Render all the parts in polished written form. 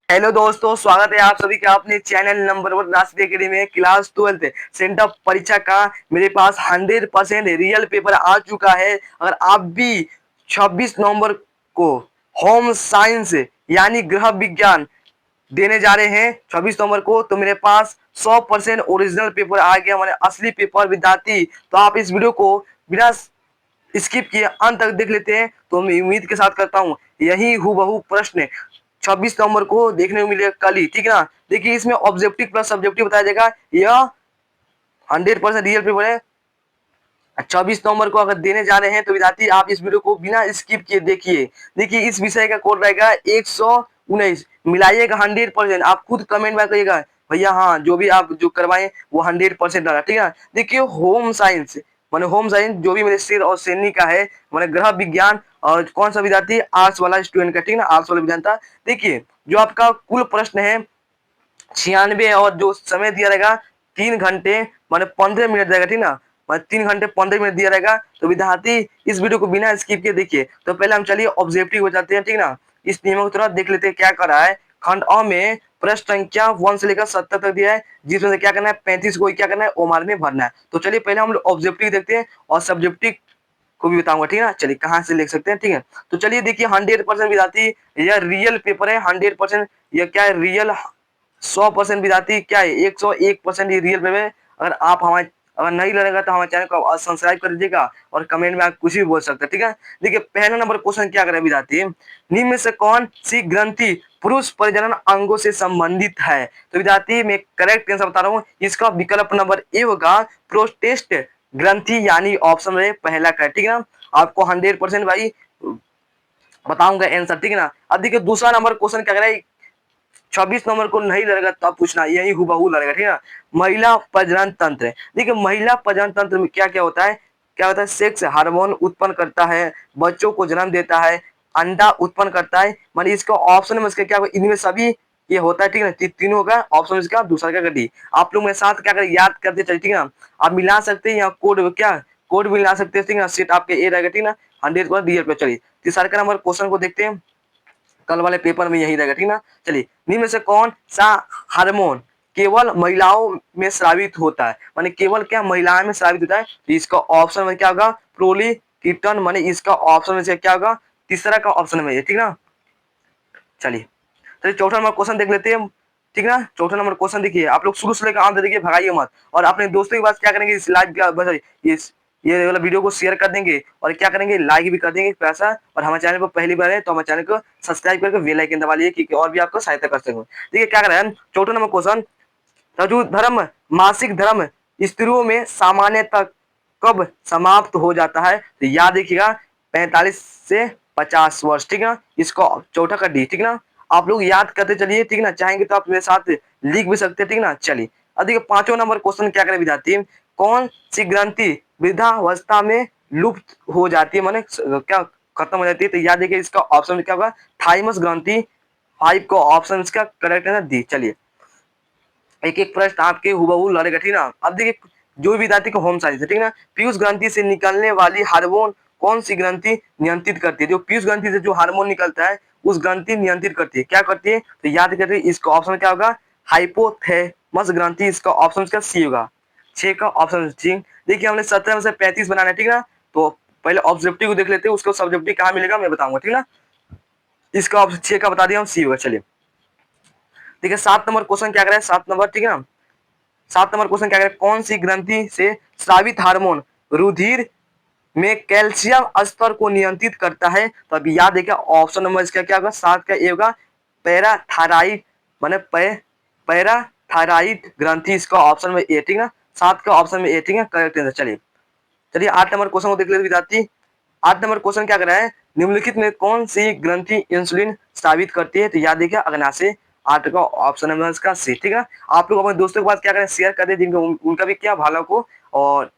Hello दोस्तों, स्वागत है आप सभी का अपने चैनल नंबर वन राष्ट्रीय एकेडमी में। क्लास 12 सेंटर परीक्षा का मेरे पास 100% रियल पेपर आ चुका है। अगर आप भी 26 नवंबर को होम साइंस यानी गृह विज्ञान देने जा रहे हैं 26 नवंबर को, तो मेरे पास 100% ओरिजिनल पेपर आ गया, मैंने असली पेपर विद्यार्थी। तो आप इस वीडियो को बिना स्किप किए अंत तक देख लेते हैं, तो मैं उम्मीद के साथ करता हूँ यही हूबहू प्रश्न 26 नवंबर को देखने को मिलेगा कल ही, ठीक है ना। देखिए, इसमें ऑब्जेक्टिव प्लस सब्जेक्टिव बताया जाएगा। यह 100% रियल पेपर है। 24 नवंबर को अगर देने जा रहे हैं तो विद्यार्थी आप इस वीडियो को बिना स्किप किए देखिए। देखिए, इस विषय का कोड रहेगा 119। मिलाइएगा 100%। आप खुद कमेंट में करिएगा भैया हाँ, जो भी आप जो करवाएं वो 100% डाला, ठीक है। देखिए, होम साइंस मैंने होम साइंस जो भी मेरे सिर और सेनी का है, मैंने गृह विज्ञान, और कौन सा विद्यार्थी आर्ट्स वाला स्टूडेंट का, ठीक है ना, आर्ट्स वाला विद्यार्थी। देखिए, जो आपका कुल प्रश्न है 96, और जो समय दिया रहेगा 3 घंटे माने 15 मिनट रहेगा, ठीक ना। 3 घंटे 15 मिनट दिया रहेगा। तो विद्यार्थी इस वीडियो को बिना स्किप के देखिए। तो पहले हम चलिए ऑब्जेक्टिव हो जाते हैं, ठीक ना। इस नियमों को थोड़ा देख लेते हैं क्या कर रहा है। खंड अ में प्रश्न संख्या 1 से लेकर 70 तक दिया है, जिसमें से क्या करना है 35 को क्या करना है ओमार में भरना है। तो चलिए पहले हम ऑब्जेक्टिव देखते हैं और सब्जेक्टिव को भी बताऊंगा, ठीक है ना। चलिए कहाँ से लिख सकते हैं, ठीक है। तो चलिए देखिए, 100% विद्यार्थी यह रियल पेपर है। 100% यह क्या है, रियल। 100% विद्यार्थी क्या है, 101% ये रियल पेपर है। अगर नहीं लगेगा तो हमारे चैनल को सब्सक्राइब कर दीजिएगा और कमेंट में आप कुछ भी बोल सकते हैं, ठीक है। देखिए, पहला नंबर क्वेश्चन क्या करे विद्यार्थी, निम्न में से कौन सी ग्रंथि पुरुष प्रजनन अंगों से संबंधित है। तो विद्यार्थी मैं करेक्ट आंसर बता रहा हूँ, इसका विकल्प नंबर ए होगा प्रोस्टेस्ट ग्रंथि, यानी ऑप्शन है पहला का, ठीक है ना। आपको 100% भाई बताऊंगा आंसर, ठीक है ना। अब देखिए, दूसरा नंबर क्वेश्चन क्या करे, 26 नंबर को नहीं लड़ेगा तब तो पूछना, यही हुबहू लड़ेगा, ठीक है। महिला प्रजनन तंत्र, देखिए महिला प्रजनन तंत्र में क्या क्या होता है। क्या होता है, सेक्स हार्मोन उत्पन्न करता है, बच्चों को जन्म देता है, अंडा उत्पन्न करता है। मान इसका ऑप्शन में इसका क्या होगा, इनमें सभी ये होता है, ठीक है ना। तीनों का ऑप्शन इसका दूसरा का गड्डी। आप लोग मेरे साथ क्या करें, याद करते चलिए, ठीक है ना। आप मिला सकते हैं, यहाँ कोड क्या कोड भी मिला सकते हैं, ठीक है ना। सेट आपके ए रहेगा, ठीक है ना। 100 रियल पे। चलिए तीसरा का नंबर क्वेश्चन को देखते हैं, कल वाले पेपर में यही रहेगा, ठीक ना। चलिए, निम्न में से कौन सा हार्मोन केवल महिलाओं में स्रावित होता है, माने केवल क्या महिलाओं में स्रावित होता है। तो इसका ऑप्शन में क्या होगा, प्रोलिकीटन, माने इसका ऑप्शन में से क्या होगा, तीसरा का ऑप्शन में, ठीक ना। चलिए चलिए चौथा नंबर क्वेश्चन देख लेते हैं, ठीक ना। चौथा नंबर क्वेश्चन देखिए, आप लोग शुरू से लेकर अंत देखिए, भगाइए मत। और अपने दोस्तों के पास क्या करेंगे, इस लाइव इस ये वाला वीडियो को शेयर कर देंगे, और क्या करेंगे लाइक भी कर देंगे पैसा। और हमारे चैनल पर पहली बार है तो हमारे चैनल को सब्सक्राइब करके बेल आइकन दबा लीजिए, क्योंकि और भी आपको सहायता कर सकें। देखिए क्या कर रहे हैं, चौथा नंबर क्वेश्चन, रजु धर्म मासिक धर्म स्त्रियों में सामान्यतः कब समाप्त हो जाता है। तो याद रखिएगा 45 से 50 वर्ष, ठीक है ना। इसको चौथा का डी, ठीक ना। आप लोग याद करते चलिए, ठीक ना। चाहेंगे तो आप मेरे साथ लिख भी सकते हैं, ठीक ना। चलिए अब देखिए, पांचवा नंबर क्वेश्चन क्या करें विद्यार्थी, कौन सी ग्रंथि वृद्धावस्था में लुप्त हो जाती है, माने क्या खत्म हो जाती है। तो याद देखिए, इसका ऑप्शन क्या होगा, थाइमस ग्रंथि। 5 को ऑप्शन इसका करेक्ट है ना, दी। चलिए एक एक प्रश्न आपके हुबहू लड़ेगा, ठीक ना। अब देखिए, जो विद्यार्थी को होम साइंस है, ठीक ना, पीयूष ग्रंथि से निकलने वाली हार्मोन कौन सी ग्रंथि नियंत्रित करती है। जो पीयूष ग्रंथि से जो हार्मोन निकलता है उस ग्रंथि नियंत्रित करती है, क्या करती है। तो याद करिए, इसका ऑप्शन क्या होगा, हाइपोथैलेमस ग्रंथि। इसका ऑप्शन इसका सी होगा, 6 का ऑप्शन सी। देखिए, हमने 17 में से 35 बनाना है, ठीक ना। तो पहले ऑब्जेक्टिव को देख लेते हैं, उसको सब्जेक्टिव कहाँ मिलेगा मैं बताऊंगा, ठीक ना। इसका ऑप्शन 6 का बता दिया हम, सी होगा। चलिए देखिए, 7 नंबर क्वेश्चन क्या कर रहा है, 7 नंबर, ठीक है ना। 7 नंबर क्वेश्चन क्या करें, कौन सी ग्रंथि से स्रावित हार्मोन रुधिर में कैल्शियम स्तर को नियंत्रित करता है। तो अभी याद देखिए, ऑप्शन नंबर इसका क्या होगा, 7 का ए होगा, पैराथायराइड, माने पैराथायराइड ग्रंथि। इसका ऑप्शन में ए, ठीक ना। 7 का ऑप्शन में ए, ठीक है, करेक्ट आंसर। चलिए चलिए 8 नंबर क्वेश्चन को देख लेते विद्यार्थी। 8 नंबर क्वेश्चन क्या कर रहा है, निम्नलिखित में कौन सी ग्रंथि इंसुलिन स्रावित करती है। तो याद देखिए, अग्नाशय। 8 का ऑप्शन नंबर इसका सी, ठीक है। आप लोग अपने दोस्तों के पास क्या करें, शेयर कर दे, जिनको उनका भी क्या भाला को, और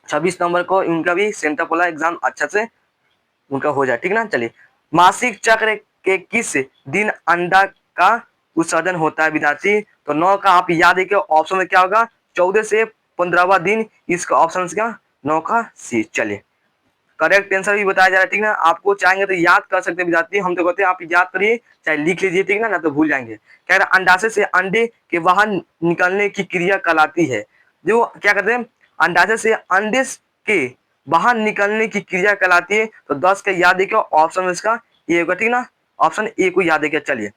26 नंबर को उनका भी सेंटर वाला एग्जाम अच्छा से उनका हो जाए, ठीक ना। चलिए, मासिक चक्र के किस दिन अंडा का उत्सर्जन होता है विद्यार्थी। तो 9 का आप याद देखिए, ऑप्शन में क्या होगा, 14 से 15वां दिन। इसका ऑप्शन क्या, 9 का सी। चलिए करेक्ट आंसर भी बताया जा रहा है, ठीक ना। आपको चाहेंगे तो याद कर सकते हैं विद्यार्थी, हम तो कहते हैं आप याद करिए चाहे लिख लीजिए, ठीक ना तो भूल जाएंगे। कह रहा अंडाशय से अंडे के बाहर निकलने की क्रिया कहलाती है, जो क्या कहते हैं, अंडाशय से अंडे के बाहर निकलने की क्रिया कहलाती है। तो 10 का याद देखिए, ऑप्शन इसका ए होगा, ठीक ना, ऑप्शन ए को याद देखिए। चलिए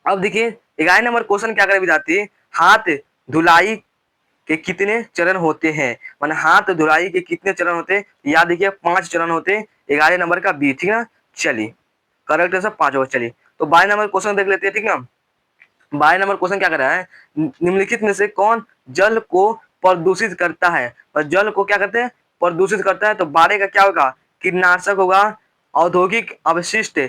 अब देखिए 11 नंबर क्वेश्चन क्या करे विद्यार्थी, हाथ धुलाई के कितने चरण होते हैं, माने हाथ धुलाई के कितने चरण होते हैं, याद देखिए 5 चरण होते हैं। 11 नंबर का बी, ठीक ना। चलिए करेक्ट आंसर 5 होगा। चलिए तो 22 नंबर क्वेश्चन देख लेते हैं, ठीक ना। 22 नंबर क्वेश्चन क्या कर रहा है, निम्नलिखित में से कौन जल को प्रदूषित करता है, और जल को क्या करते हैं, प्रदूषित करता है। तो 12 का क्या होगा, कीटनाशक होगा, औद्योगिक अवशिष्ट,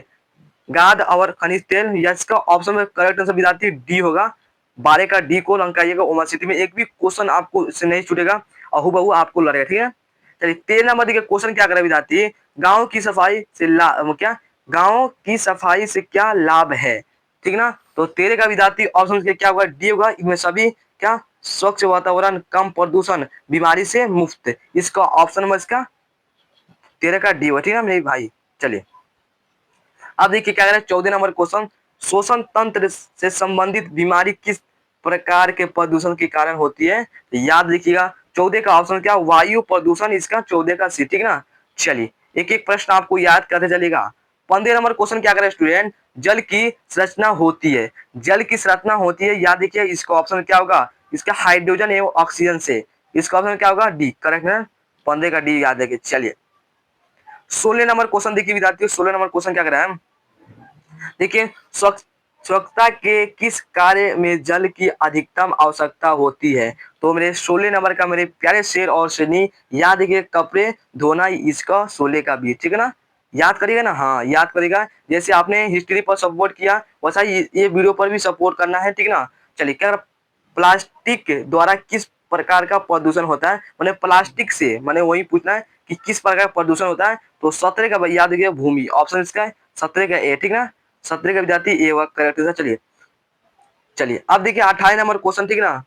गाद और खनिज तेल। यस का ऑप्शन में करेक्ट आंसर विद्यार्थी डी होगा। 12 का डी को रंग कराइएगा, उमर सिटी में एक भी क्वेश्चन आपको इससे नहीं छूटेगा, अहू बहू आपको लड़ेगा, ठीक है। चलिए 13 नंबर देखिए क्वेश्चन क्या करे विद्यार्थी, गांव की सफाई से क्या, गांव की सफाई से क्या लाभ है, ठीक ना। तो 13 का विद्यार्थी ऑप्शन के क्या होगा, डी होगा। इनमें सभी क्या, स्वच्छ वातावरण, कम प्रदूषण, बीमारी से मुक्त। इसका ऑप्शन में इसका 13 का डी होगा, ठीक है मेरे भाई। चलिए अब देखिए क्या कह रहा है 14 नंबर क्वेश्चन, श्वसन तंत्र से संबंधित बीमारी किस प्रकार के प्रदूषण के कारण होती है। तो याद रखिएगा 14 का ऑप्शन क्या, वायु प्रदूषण, इसका 14 का सी, ठीक ना। चलिए एक एक प्रश्न आपको याद करते चलेगा। 15 नंबर क्वेश्चन क्या करे स्टूडेंट, जल की संरचना होती है, जल की संरचना होती है, याद देखिए इसका ऑप्शन क्या होगा, इसका हाइड्रोजन एवं ऑक्सीजन से। इसका ऑप्शन क्या होगा, डी, करेक्ट है। 15 का डी याद रखिए। चलिए 16 नंबर क्वेश्चन देखिए विद्यार्थियों, 16 नंबर क्वेश्चन क्या कर रहा है, देखिए स्वच्छता के किस कार्य में जल की अधिकतम आवश्यकता होती है। तो मेरे 16 नंबर का मेरे प्यारे शेर और शेरनी, याद देखिए कपड़े धोना, इसका 16 का भी, ठीक है ना। याद करिएगा ना, हाँ याद करिएगा, जैसे आपने हिस्ट्री पर सपोर्ट किया वैसा ये वीडियो पर भी सपोर्ट करना है, ठीक ना। चलिए क्या, प्लास्टिक द्वारा किस प्रकार का प्रदूषण होता है, मैंने प्लास्टिक से मैंने वही पूछना है कि किस प्रकार का प्रदूषण होता है। तो 17 का याद रखिए भूमि, ऑप्शन इसका है 17 का ए, ठीक ना। 17 का विद्यार्थी ए वर्क करेक्ट है। चलिए चलिए अब देखिए 28 नंबर क्वेश्चन, ठीक ना।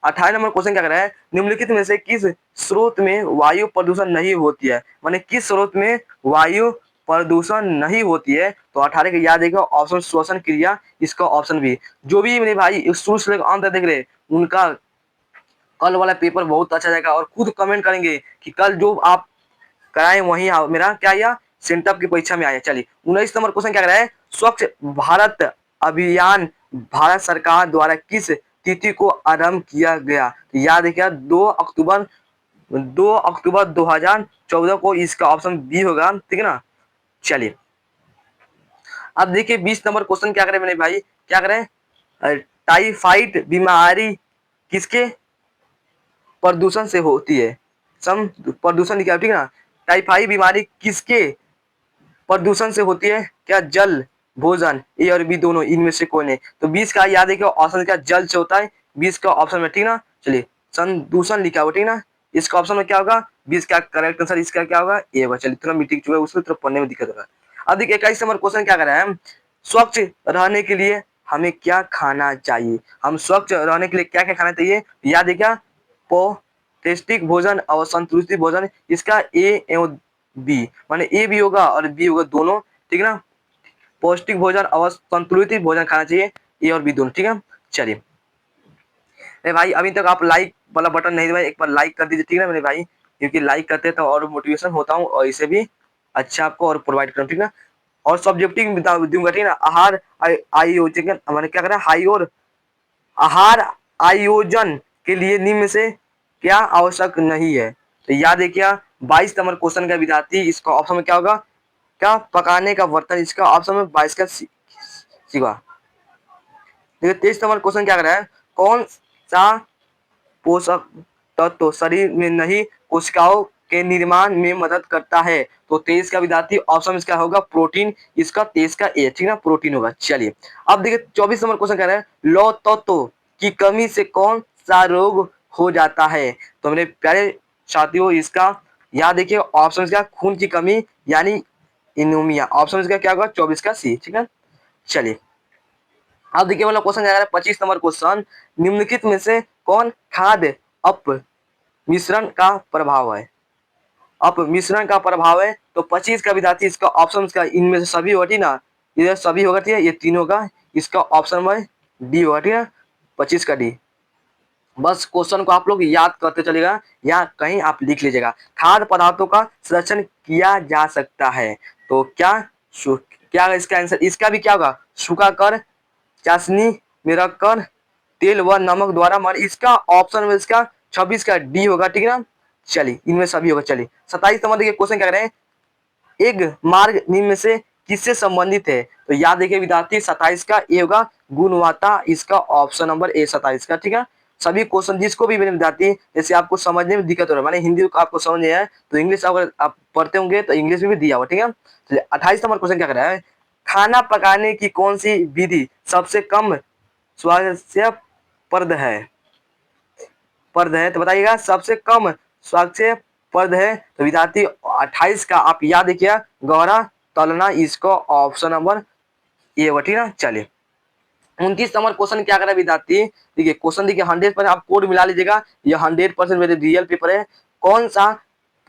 28 नंबर क्वेश्चन क्या कर रहा है, निम्नलिखित में से किस स्रोत में वायु प्रदूषण नहीं होती है, माने किस स्रोत में वायु प्रदूषण नहीं होती है। तो 18 का याद देखिए ऑप्शन श्वसन क्रिया, इसका ऑप्शन भी। जो भी मेरे भाई शुरू से लेकर अंत तक देख रहे उनका कल वाला पेपर बहुत अच्छा जाएगा, और खुद कमेंट करेंगे कि कल जो आप कराए वही मेरा क्या आया, सेंटअप की परीक्षा में आया। चलिए 19 नंबर क्वेश्चन क्या कर रहा है, स्वच्छ भारत अभियान भारत सरकार द्वारा किस तिथि को आरंभ किया गया। तो याद रखिएगा 2 अक्टूबर 2014 को, इसका ऑप्शन बी होगा, ठीक है ना। चलिए अब देखिए 20 नंबर क्वेश्चन क्या करें मेरे भाई, क्या करें, टाइफाइड बीमारी किसके प्रदूषण से होती है, सम प्रदूषण लिखा, ठीक है ना। टाइफाइड बीमारी किसके प्रदूषण से होती है, क्या जल, भोजन, ए और बी दोनों, इनमें से कोई नहीं। तो 20 का याद है कि ऑप्शन क्या जल से होता है, 20 का ऑप्शन में, ठीक ना। चलिए संदूषण लिखा हुआ, ठीक ना, इसका ऑप्शन में क्या होगा, 20 का करेक्ट आंसर इसका क्या होगा, ए होगा। चलिए थोड़ा मीटिंग चुका है उसको थोड़ा पढ़ने में दिक्कत होगा। अब देखिए 21 नंबर क्वेश्चन क्या कर रहा है, स्वच्छ रहने के लिए हमें क्या खाना चाहिए, हम स्वच्छ रहने के लिए क्या क्या खाना चाहिए। याद है क्या, पौष्टिक भोजन और संतुलित भोजन, इसका ए एवं बी, माने ए भी होगा और बी होगा दोनों, ठीक है ना। पौष्टिक भोजन और संतुलित भोजन खाना चाहिए, ए और बी दोनों, ठीक है। चलिए मेरे भाई अभी तक आप लाइक वाला बटन नहीं दबाए, एक बार लाइक कर दीजिए, ठीक है मेरे भाई, क्योंकि लाइक करते तो और मोटिवेशन होता हूँ और इसे भी अच्छा आपको और प्रोवाइड करूँ, ठीक है। और सब्जेक्टिव दूंगा, ठीक है ना। आहार आयोजन मैंने क्या करा, हाई और आहार आयोजन के लिए निम्न में से क्या आवश्यक नहीं है। तो याद है क्या 22 नंबर क्वेश्चन का विद्यार्थी, इसका ऑप्शन में क्या होगा, क्या पकाने का बर्तन, इसका ऑप्शन में 22 का सिवा। देखिए 23 नंबर क्वेश्चन क्या कर रहा है, कौन सा पोषक तत्व शरीर में नहीं कोशिकाओं के निर्माण में मदद करता है। तो 23 का विद्यार्थी ऑप्शन इसका होगा प्रोटीन, इसका 23 का ए, ठीक ना, प्रोटीन होगा। चलिए अब देखिए 24 नंबर क्वेश्चन कह रहे हैं, लौह तत्व की कमी से कौन सा रोग हो जाता है। तो मेरे प्यारे साथियों इसका याद देखिए ऑप्शन इसका खून की कमी यानी इनोमिया, ऑप्शन इसका क्या होगा 24 का सी, ठीक है। चलिए अब देखिए वाला क्वेश्चन है 25 नंबर क्वेश्चन, निम्नलिखित में से कौन खाद्य अप मिश्रण का प्रभाव है। अब मिश्रण का प्रभाव है तो 25 का विद्यार्थी इसका ऑप्शन का इनमें से सभी होती ना, इधर सभी होगा ठीक है, ये तीन होगा, इसका ऑप्शन में डी होगा ठीक है, 25 का डी। बस क्वेश्चन को आप लोग याद करते चलेगा या कहीं आप लिख लीजिएगा। खाद्य पदार्थों का संरक्षण किया जा सकता है तो क्या इसका आंसर, इसका भी क्या होगा, सूखा कर, चाशनी में रखकर, तेल व नमक द्वारा, मान इसका ऑप्शन में इसका 26 का डी होगा ठीक है ना। चलिए इनमें सभी होगा। चलिए 27 नंबर देखिए क्वेश्चन क्या कर रहे हैं, एक मार्ग निम्न में से किससे संबंधित है, तो याद देखिए विद्यार्थी 27 का ए होगा गुणवत्ता, इसका ऑप्शन नंबर ए 27 का ठीक है। सभी क्वेश्चन जिसको भी मेरे विद्यार्थी जैसे आपको समझने में दिक्कत हो रहा है, माने हिंदी को आपको समझ नहीं आया तो इंग्लिश अगर आप पढ़ते होंगे तो इंग्लिश में भी दिया हुआ ठीक है। चलिए 28 नंबर क्वेश्चन क्या कर रहा है, खाना पकाने की कौन सी विधि सबसे कम स्वास्थ्यप्रद है, तो बताइएगा सबसे कम स्वास्थ्यप्रद है, तो विद्यार्थी 28 का आप याद रखिए गौरा तलना, इसको ऑप्शन नंबर ए बटी ना। चलिए 29 नंबर क्वेश्चन क्या कर रहा है विद्यार्थी, देखिए क्वेश्चन देखिए 100% आप कोड मिला लीजिएगा, ये 100% मेरे रियल पेपर है। कौन सा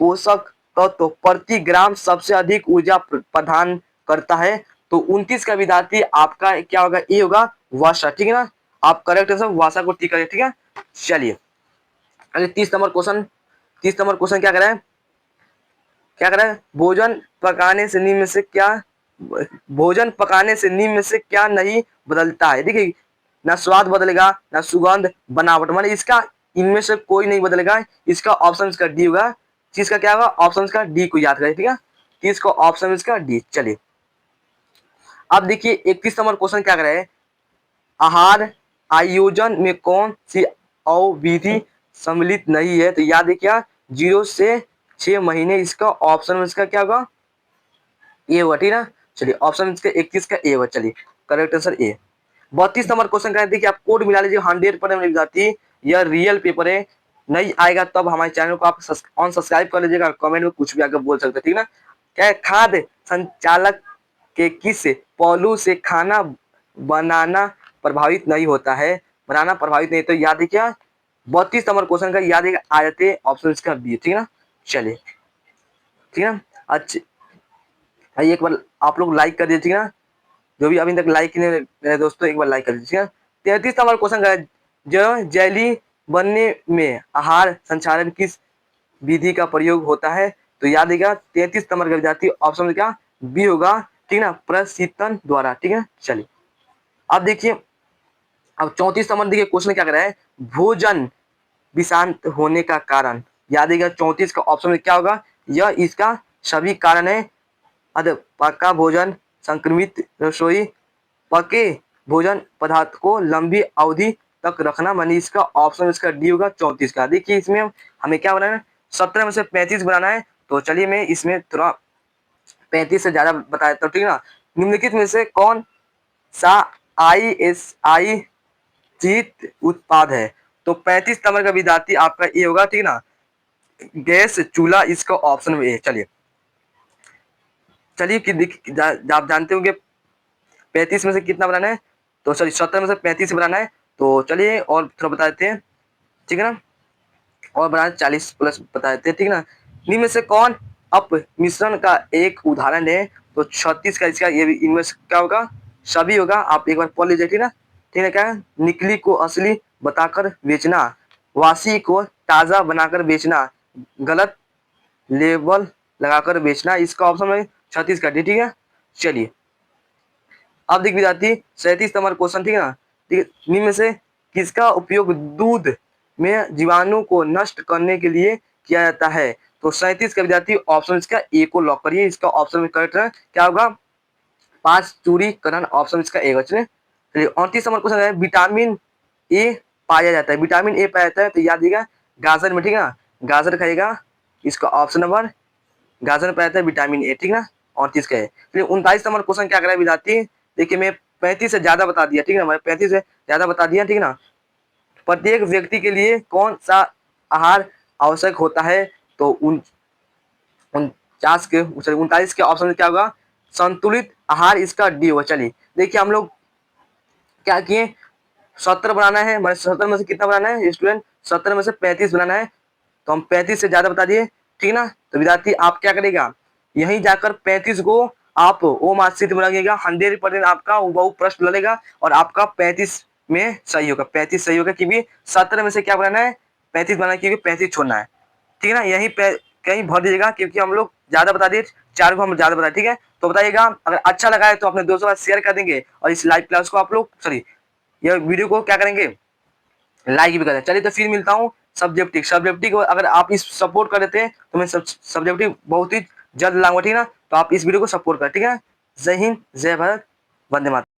पोषक तत्व प्रति ग्राम सबसे अधिक ऊर्जा प्रदान करता है, तो 29 का विद्यार्थी आपका क्या होगा, ए होगा वसा ठीक है ना। आप करेक्ट आंसर वसा को टिक करिए ठीक है। चलिए 30 नंबर क्वेश्चन क्या कर रहा है, भोजन पकाने से निम्न में से क्या, भोजन पकाने से निम्न में से क्या नहीं बदलता है, देखिए ना स्वाद बदलेगा ना सुगंध बनावट, माने इसका इनमें से कोई नहीं बदलेगा, इसका ऑप्शन इसका डी होगा। चीज का क्या होगा, ऑप्शन का डी को याद करें ठीक है, चीज को ऑप्शन इसका डी। चलिए अब देखिए 31 नंबर क्वेश्चन क्या कर रहे हैं, आहार आयोजन में कौन सी अवधि सम्मिलित नहीं है, तो याद है क्या 0 से 6 महीने, इसका ऑप्शन में इसका क्या होगा ए होगा ठीक ना। चलिए ऑप्शन इसका 21 का ए होगा। चलिए correct answer A. 32 number question का देखिए आप कोड मिला लीजिए 100% मिल जाती है, यह रियल पेपर है, नहीं आएगा तब हमारे चैनल को आप ऑन सब्सक्राइब कर लीजिएगा, कमेंट में कुछ भी आकर बोल सकते ठीक ना। क्या खाद्य संचालक के किस पहलू से खाना बनाना प्रभावित नहीं होता है, बनाना प्रभावित नहीं, तो याद है क्या 32 नंबर क्वेश्चन का याद है आयते, ऑप्शन इसका बी ठीक है ना। चलिए ठीक है ना। अच्छा एक बार आप लोग लाइक कर दीजिए ना, जो भी अभी तक लाइक नहीं मेरे दोस्तों एक बार लाइक कर दीजिए। 33 नंबर क्वेश्चन का जो जेली बनने में आहार संचालन किस विधि का प्रयोग होता है, तो याद देगा 33 नंबर का विद्यार्थी ऑप्शन क्या बी होगा ठीक ना, प्रशीतन द्वारा ठीक है। चलिए अब देखिए अब 34 नंबर देखिए क्वेश्चन क्या कर रहा है, भोजन विषाक्त होने का कारण, याद देगा 34 का ऑप्शन में क्या होगा, यह इसका सभी कारण है, पका भोजन, संक्रमित रसोई, पके भोजन पदार्थ को लंबी अवधि तक रखना, मानी इसका ऑप्शन इसका डी होगा 34 का। देखिए इसमें हमें क्या बनाना है, 17 में से 35 बनाना है, तो चलिए मैं इसमें थोड़ा 35 से ज्यादा बता देता हूँ ठीक है ना। निम्नलिखित में से कौन सा ISI जीत उत्पाद है, तो 35 नंबर का विद्यार्थी आपका ये होगा ठीक है ना, गैस चूल्हा, इसका ऑप्शन में है। चलिए चलिए कि आप जानते होंगे 35 में से कितना बनाना है, तो सॉरी 17 में से 35 बनाना है, तो चलिए और थोड़ा बता देते हैं ठीक है ना, और बनाना 40 प्लस बता देते हैं ठीक है ना। निम्न में से कौन अप मिश्रण का एक उदाहरण है, तो 36 का इसका ये भी इनमें से क्या होगा, सभी होगा, आप एक बार पढ़ लीजिए ठीक ना। ठीक है, क्या निकली को असली बताकर बेचना, वासी को ताजा बनाकर बेचना, गलत लेबल लगाकर बेचना, इसका ऑप्शन है 36 का डी ठीक है। चलिए अब देख विद्यार्थी 37 नंबर क्वेश्चन ठीक है ना, ठीक है, निम्न में से किसका उपयोग दूध में जीवाणु को नष्ट करने के लिए किया जाता है, तो 37 का विद्यार्थी ऑप्शन इसका ए को लॉक करिए, इसका ऑप्शन में करेक्ट है क्या होगा, 5 चूड़ीकरण, ऑप्शन इसका ए बचने। चलिए 29 नंबर क्वेश्चन है, विटामिन ए पाया जाता है, विटामिन ए पाया जाता है, तो याद दीजिएगा गाजर में ठीक है ना, गाजर खाएगा, इसका ऑप्शन नंबर गाजर में पाया जाता है विटामिन ए ठीक ना, 29 का है। चलिए 29 नंबर क्वेश्चन क्या कर रहा है विद्यार्थी, देखिए मैं 35 से ज्यादा बता दिया ठीक है ना, 35 से ज्यादा बता दिया ठीक है ना। प्रत्येक व्यक्ति के लिए कौन सा आहार आवश्यक होता है, तो 39 के ऑप्शन में क्या होगा, संतुलित आहार, इसका डी होगा। चलिए देखिए हम लोग क्या किए, 17 बनाना है, 17 में से कितना बनाना है स्टूडेंट, 17 में से 35 बनाना है, तो हम 35 से ज्यादा बता दिए, ठीक है ना। तो विद्यार्थी आप क्या करेगा, यहीं जाकर 35 को आप वो मार्कशीट में लगेगा, 100% आपका वो प्रश्न लगेगा और आपका 35 में सही होगा, 35 सही होगा, क्योंकि 17 में से क्या बनाना है, 35 बनाना है, क्योंकि 35 छोड़ना है। ठीक है ना, यहीं पे कहीं भर दीजिएगा, क्योंकि हम लोग ज्यादा बता दिए, 4 को हम ज्यादा बताए। ठीक है, तो बताइएगा, अगर अच्छा लगा है तो अपने दोस्तों के साथ शेयर कर देंगे और इस लाइव क्लास को आप लोग सॉरी यह वीडियो को क्या करेंगे, लाइक भी करें। चलिए तो फिर मिलता हूँ सब्जेक्टिव सब्जेक्टिव को अगर आप इस सपोर्ट कर देते हैं तो मैं सब्जेक्टिव बहुत ही जल्द लाऊंगा। ठीक है ना, तो आप इस वीडियो को सपोर्ट करें। ठीक है, जय हिंद, जय भारत, वंदे मातरम।